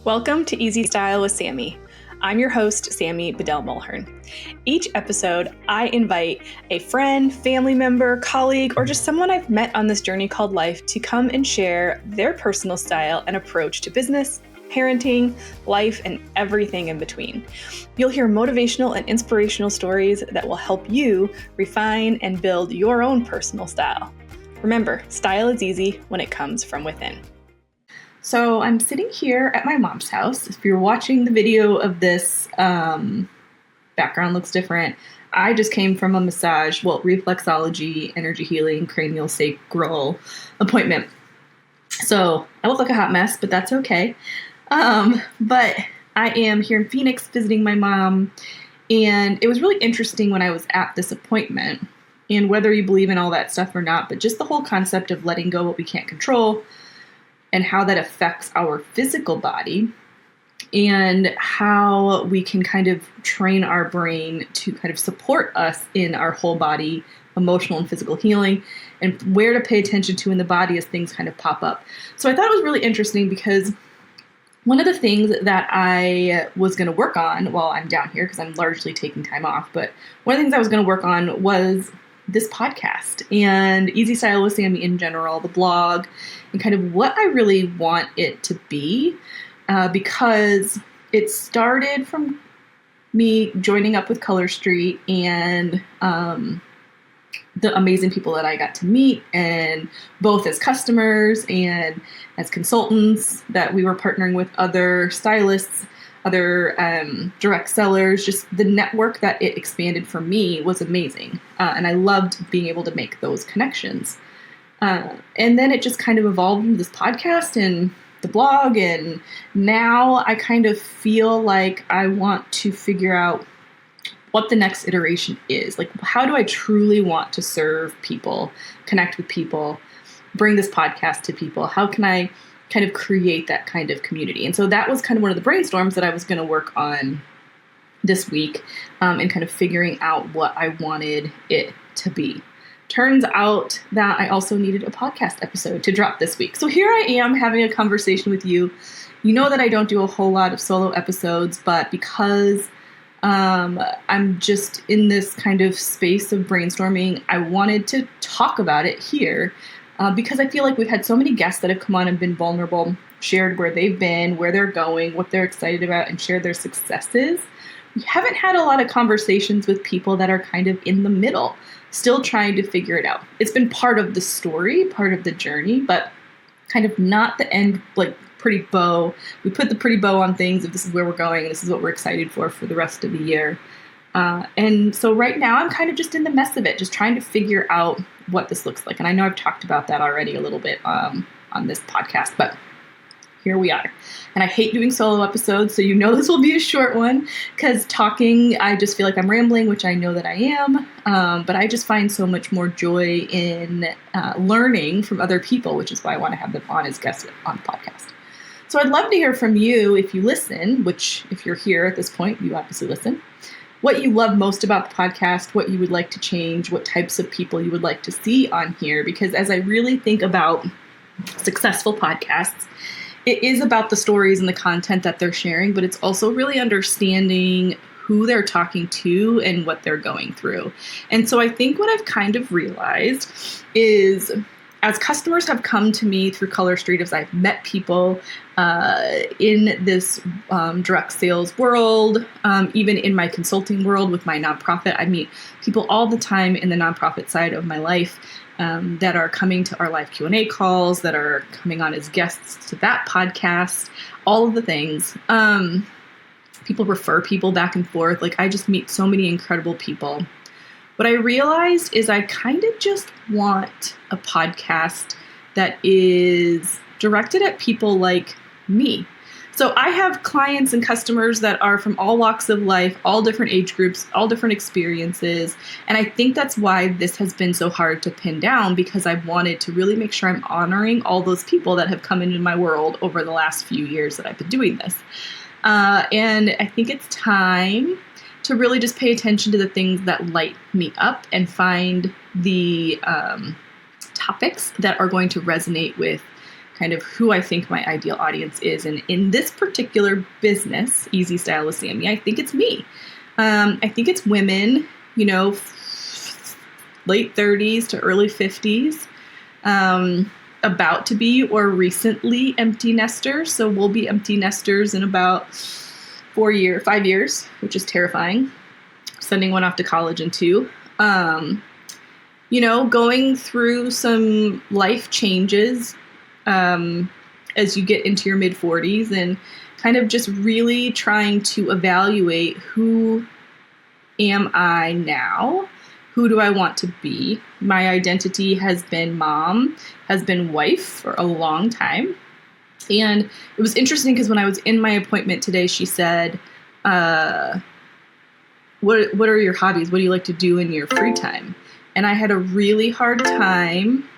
Welcome to EasyStyle with Sami. I'm your host, Sami Bedell-Mulhern. Each episode, I invite a friend, family member, colleague, or just someone I've met on this journey called life to come and share their personal style and approach to business, parenting, life, and everything in between. You'll hear motivational and inspirational stories that will help you refine and build your own personal style. Remember, style is easy when it comes from within. So I'm sitting here at my mom's house. If you're watching the video of this, background looks different. I just came from a massage, reflexology, energy healing, cranial sacral appointment. So I look like a hot mess, but that's okay. But I am here in Phoenix visiting my mom, and it was really interesting when I was at this appointment, and whether you believe in all that stuff or not, but just the whole concept of letting go what we can't control and how that affects our physical body and how we can kind of train our brain to kind of support us in our whole body, emotional and physical healing, and where to pay attention to in the body as things kind of pop up. So I thought it was really interesting because one of the things that I was going to work on while I'm down here, because I'm largely taking time off, but one of the things I was going to work on was this podcast and EasyStyle with Sami in general, the blog, and kind of what I really want it to be, because it started from me joining up with Color Street and the amazing people that I got to meet, and both as customers and as consultants that we were partnering with other stylists, other direct sellers. Just the network that it expanded for me was amazing. And I loved being able to make those connections. And then it just kind of evolved into this podcast and the blog. And now I kind of feel like I want to figure out what the next iteration is. Like, how do I truly want to serve people, connect with people, bring this podcast to people? How can I kind of create that kind of community? And so that was kind of one of the brainstorms that I was going to work on this week, and kind of figuring out what I wanted it to be. Turns out that I also needed a podcast episode to drop this week. So here I am having a conversation with you. You know that I don't do a whole lot of solo episodes, but because I'm just in this kind of space of brainstorming, I wanted to talk about it here. Because I feel like we've had so many guests that have come on and been vulnerable, shared where they've been, where they're going, what they're excited about, and shared their successes. We haven't had a lot of conversations with people that are kind of in the middle, still trying to figure it out. It's been part of the story, part of the journey, but kind of not the end, like pretty bow. We put the pretty bow on things, if this is where we're going, and this is what we're excited for the rest of the year. And so right now I'm kind of just in the mess of it, just trying to figure out what this looks like. And I know I've talked about that already a little bit on this podcast, but here we are. And I hate doing solo episodes, so you know this will be a short one, because talking, I just feel like I'm rambling, which I know that I am, but I just find so much more joy in learning from other people, which is why I want to have them on as guests on the podcast. So I'd love to hear from you if you listen, which if you're here at this point, you obviously listen. What you love most about the podcast, what you would like to change, what types of people you would like to see on here. Because as I really think about successful podcasts, it is about the stories and the content that they're sharing, but it's also really understanding who they're talking to and what they're going through. And so I think what I've kind of realized is, as customers have come to me through Color Street, as I've met people in this direct sales world, even in my consulting world with my nonprofit, I meet people all the time in the nonprofit side of my life that are coming to our live Q&A calls, that are coming on as guests to that podcast, all of the things. People refer people back and forth. Like, I just meet so many incredible people. What I realized is I kind of just want a podcast that is directed at people like me. So I have clients and customers that are from all walks of life, all different age groups, all different experiences. And I think that's why this has been so hard to pin down, because I wanted to really make sure I'm honoring all those people that have come into my world over the last few years that I've been doing this. And I think it's time to really just pay attention to the things that light me up and find the topics that are going to resonate with kind of who I think my ideal audience is. And in this particular business, EasyStyle with Sami, I think it's me. I think it's women, late 30s to early 50s, about to be or recently empty nesters. So we'll be empty nesters in about 5 years, which is terrifying. Sending one off to college in 2. Going through some life changes as you get into your mid-40s and kind of just really trying to evaluate who am I now? Who do I want to be? My identity has been mom, has been wife for a long time. And it was interesting because when I was in my appointment today, she said, what are your hobbies? What do you like to do in your free time? And I had a really hard time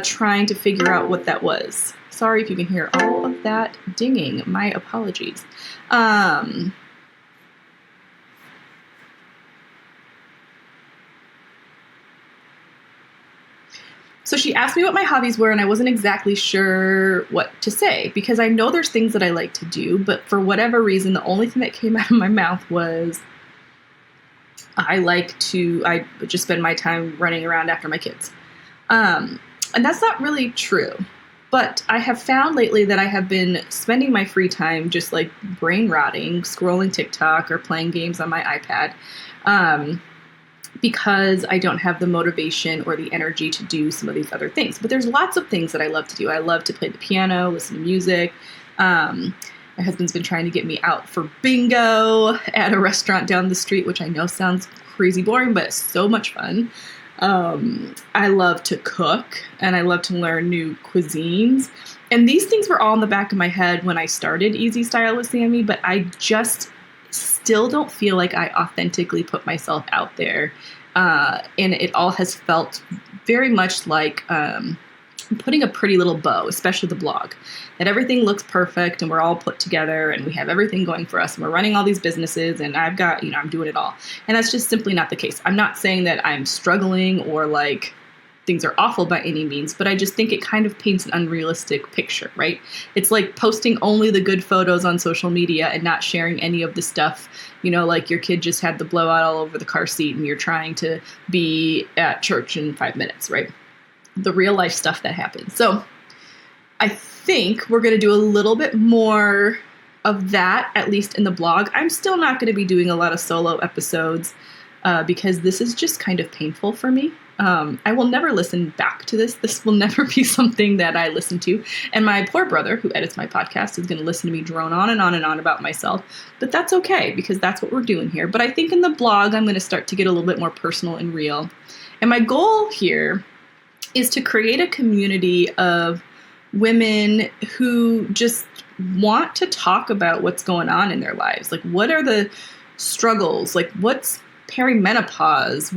trying to figure out what that was. Sorry if you can hear all of that dinging. My apologies. So she asked me what my hobbies were, and I wasn't exactly sure what to say because I know there's things that I like to do, but for whatever reason, the only thing that came out of my mouth was I just spend my time running around after my kids. And that's not really true. But I have found lately that I have been spending my free time just like brain rotting, scrolling TikTok or playing games on my iPad. Because I don't have the motivation or the energy to do some of these other things. But there's lots of things that I love to do. I love to play the piano, listen to music. My husband's been trying to get me out for bingo at a restaurant down the street, which I know sounds crazy boring, but it's so much fun. I love to cook, and I love to learn new cuisines. And these things were all in the back of my head when I started EasyStyle with Sami, but I just still don't feel like I authentically put myself out there. And it all has felt very much like putting a pretty little bow, especially the blog, that everything looks perfect and we're all put together and we have everything going for us and we're running all these businesses and I've got, I'm doing it all. And that's just simply not the case. I'm not saying that I'm struggling or like things are awful by any means, but I just think it kind of paints an unrealistic picture, right? It's like posting only the good photos on social media and not sharing any of the stuff, like your kid just had the blowout all over the car seat and you're trying to be at church in 5 minutes, right? The real life stuff that happens. So I think we're going to do a little bit more of that, at least in the blog. I'm still not going to be doing a lot of solo episodes because this is just kind of painful for me. I will never listen back to this. This will never be something that I listen to. And my poor brother, who edits my podcast, is going to listen to me drone on and on and on about myself. But that's okay, because that's what we're doing here. But I think in the blog, I'm going to start to get a little bit more personal and real. And my goal here is to create a community of women who just want to talk about what's going on in their lives. Like, what are the struggles? Like, what's perimenopause?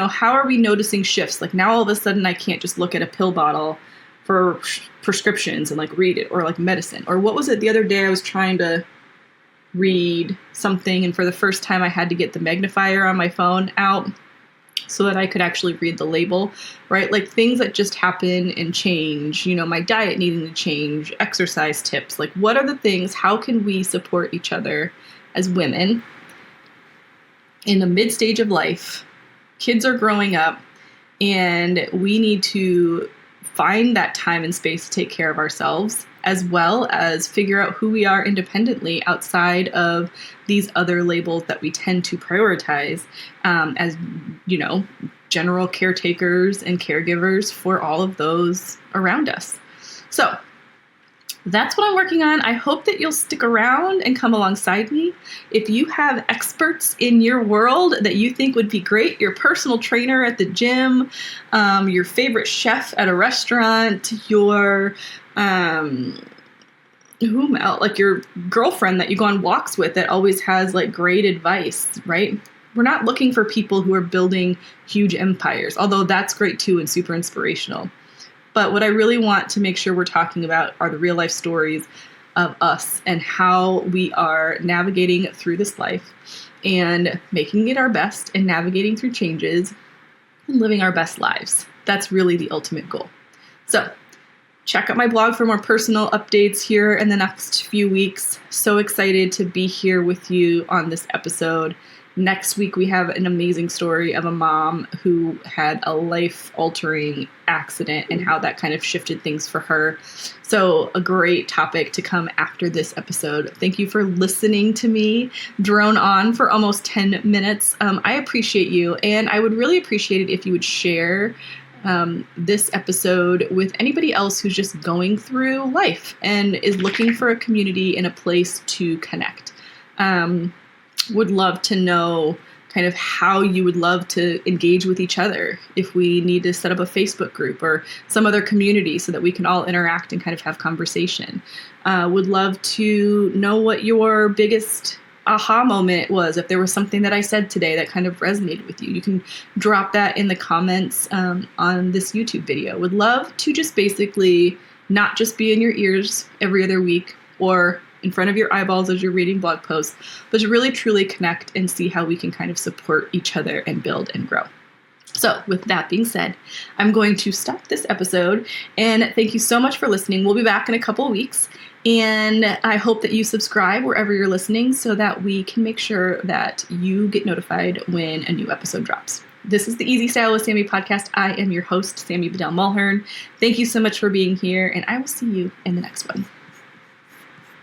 How are we noticing shifts? Like now all of a sudden I can't just look at a pill bottle for prescriptions and like read it, or like medicine. Or what was it the other day I was trying to read something and for the first time I had to get the magnifier on my phone out so that I could actually read the label, right? Like things that just happen and change, my diet needing to change, exercise tips. Like what are the things, how can we support each other as women in the mid stage of life? Kids are growing up and we need to find that time and space to take care of ourselves, as well as figure out who we are independently outside of these other labels that we tend to prioritize as, general caretakers and caregivers for all of those around us. So that's what I'm working on. I hope that you'll stick around and come alongside me. If you have experts in your world that you think would be great, your personal trainer at the gym, your favorite chef at a restaurant, your like your girlfriend that you go on walks with that always has like great advice, right? We're not looking for people who are building huge empires, although that's great too and super inspirational. But what I really want to make sure we're talking about are the real life stories of us and how we are navigating through this life and making it our best and navigating through changes and living our best lives. That's really the ultimate goal. So Check out my blog for more personal updates here in the next few weeks. So excited to be here with you on this episode. Next week, we have an amazing story of a mom who had a life-altering accident and how that kind of shifted things for her. So a great topic to come after this episode. Thank you for listening to me drone on for almost 10 minutes. I appreciate you, and I would really appreciate it if you would share this episode with anybody else who's just going through life and is looking for a community and a place to connect. Would love to know kind of how you would love to engage with each other, if we need to set up a Facebook group or some other community so that we can all interact and kind of have conversation. Would love to know what your biggest aha moment was. If there was something that I said today that kind of resonated with you, you can drop that in the comments on this YouTube video. Would love to just basically not just be in your ears every other week or in front of your eyeballs as you're reading blog posts, but to really truly connect and see how we can kind of support each other and build and grow. So with that being said, I'm going to stop this episode, and thank you so much for listening. We'll be back in a couple of weeks, and I hope that you subscribe wherever you're listening so that we can make sure that you get notified when a new episode drops. This is the Easy Style with Sami podcast. I am your host, Sami Bedell Mulhern. Thank you so much for being here, and I will see you in the next one.